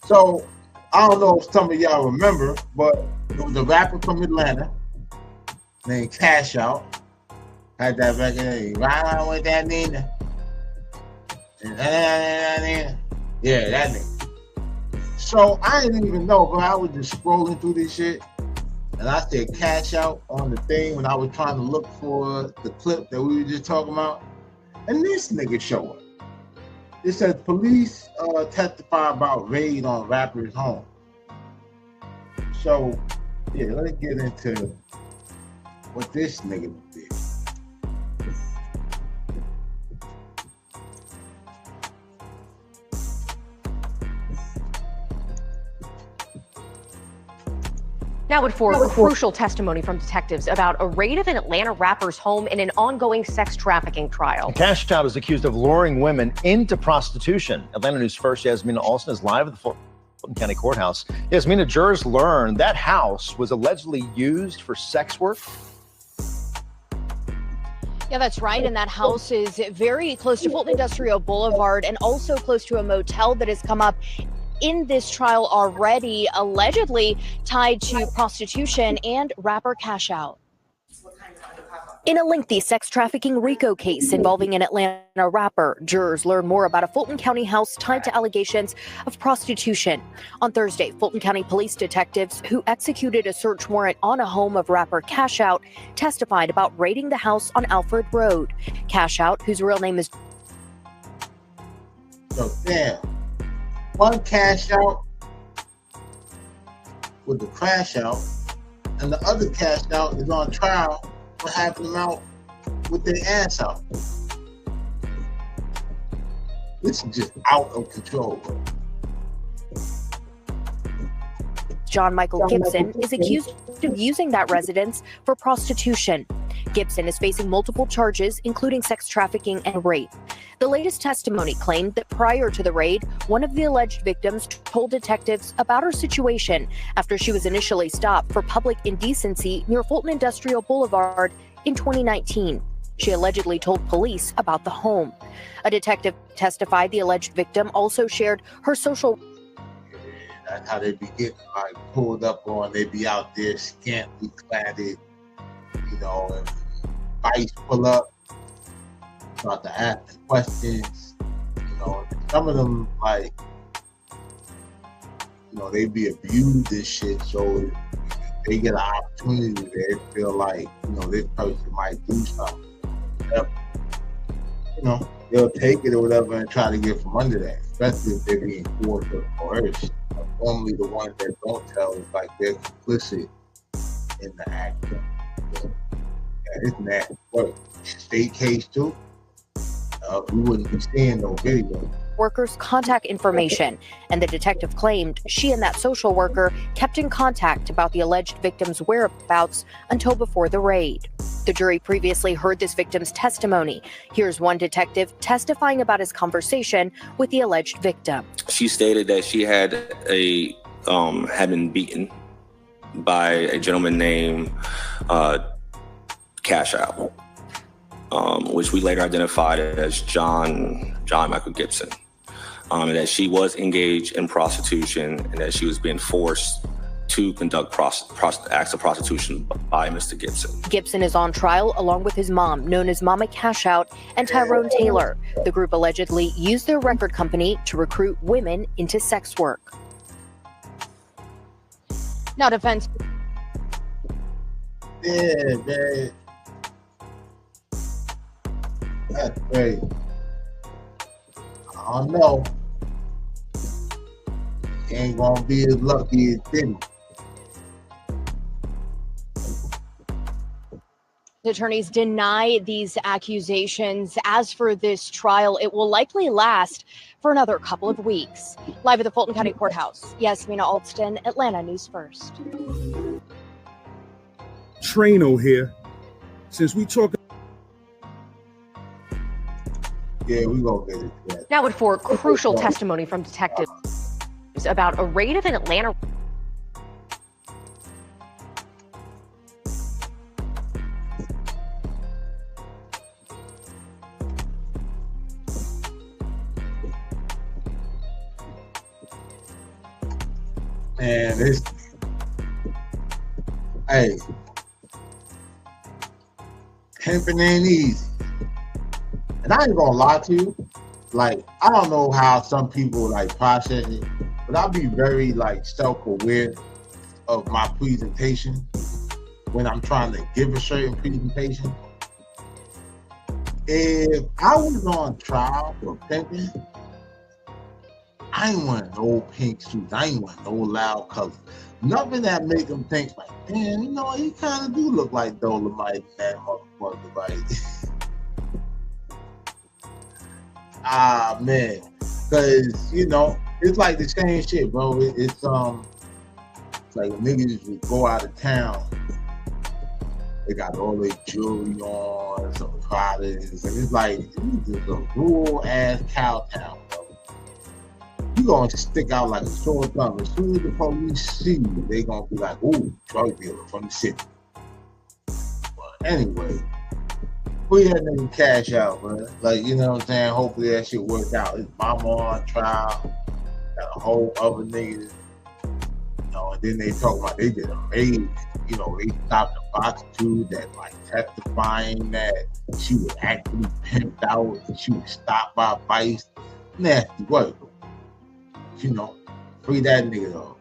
So I don't know if some of y'all remember, but it was a rapper from Atlanta named Cashout. Had that record, ride on with that Nina. Yeah, that nigga. So I didn't even know, but I was just scrolling through this shit, and I said Cashout on the thing when I was trying to look for the clip that we were just talking about, and this nigga show up. It says police testify about raid on rapper's home. So yeah, let's get into what this nigga did. Now for crucial testimony from detectives about a raid of an Atlanta rapper's home in an ongoing sex trafficking trial. Cashout is accused of luring women into prostitution. Atlanta News First, Yasmina Alston is live at the Fulton County Courthouse. Yasmina, jurors learned that house was allegedly used for sex work. Yeah, that's right. And that house is very close to Fulton Industrial Boulevard and also close to a motel that has come up in this trial already, allegedly tied to prostitution and rapper Cashout. In a lengthy sex trafficking RICO case involving an Atlanta rapper, jurors learned more about a Fulton County house tied to allegations of prostitution. On Thursday, Fulton County police detectives who executed a search warrant on a home of rapper Cashout testified about raiding the house on Alfred Road. Cashout, whose real name is... So damn. One cash out with the crash out, and the other cash out is on trial for having them out with their ass out. This is just out of control, bro. John Michael Gibson is accused of using that residence for prostitution. Gibson is facing multiple charges, including sex trafficking and rape. The latest testimony claimed that prior to the raid, one of the alleged victims told detectives about her situation after she was initially stopped for public indecency near Fulton Industrial Boulevard in 2019. She allegedly told police about the home. A detective testified the alleged victim also shared her social... That's how they be getting like pulled up on. They be out there scantily cladded, you know, and ICE pull up, start to ask questions, you know. Some of them, like, you know, they be abused and shit, so they get an opportunity, they feel like, you know, this person might do something. You know, they'll take it or whatever and try to get from under that, especially if they're being forced or coerced. Normally the ones that don't tell is like they're complicit in the act. So, yeah, it's nasty work. State case too. We wouldn't be seeing no video. Workers' contact information, and the detective claimed she and that social worker kept in contact about the alleged victim's whereabouts until before the raid. The jury previously heard this victim's testimony. Here's one detective testifying about his conversation with the alleged victim. She stated that she had been beaten by a gentleman named Cashout, which we later identified as John Michael Gibson, and that she was engaged in prostitution and that she was being forced to conduct acts of prostitution by Mr. Gibson. Gibson is on trial along with his mom, known as Mama Cashout, and Tyrone Taylor. The group allegedly used their record company to recruit women into sex work. Now defense. Yeah, man. That's crazy. I don't know. He ain't gonna be as lucky as didn't. Attorneys deny these accusations. As for this trial, it will likely last for another couple of weeks. Live at the Fulton County Courthouse, Yasmina Alston, Atlanta News First. Trano here. Since we talk... Yeah, we gonna get it. Yeah. Now for crucial testimony from detectives about a raid of an Atlanta... And it's, hey, pimping ain't easy. And I ain't gonna lie to you. Like, I don't know how some people like process it, but I'll be very like self-aware of my presentation when I'm trying to give a certain presentation. If I was on trial for pimping, I ain't want no pink suits. I ain't want no loud colors. Nothing that make them think like, damn, you know, he kind of do look like Dolomite, that motherfucker, right? Ah, man. Because, you know, it's like the same shit, bro. It's like niggas would go out of town. They got all their jewelry on, some products, and it's like, it's just a rural ass cow town, bro. You gonna stick out like a sore thumb. As soon as the police see you, they gonna be like, ooh, drug dealer from the city. But anyway, free that nigga Cashout, bro. Like, you know what I'm saying? Hopefully that shit works out. His mama on trial, got a whole other niggas. You know, and then they talk about they did amazing. You know, they stopped a prostitute that like testifying that she was actually pimped out and she was stopped by vice. Nasty work. You know, free that nigga though.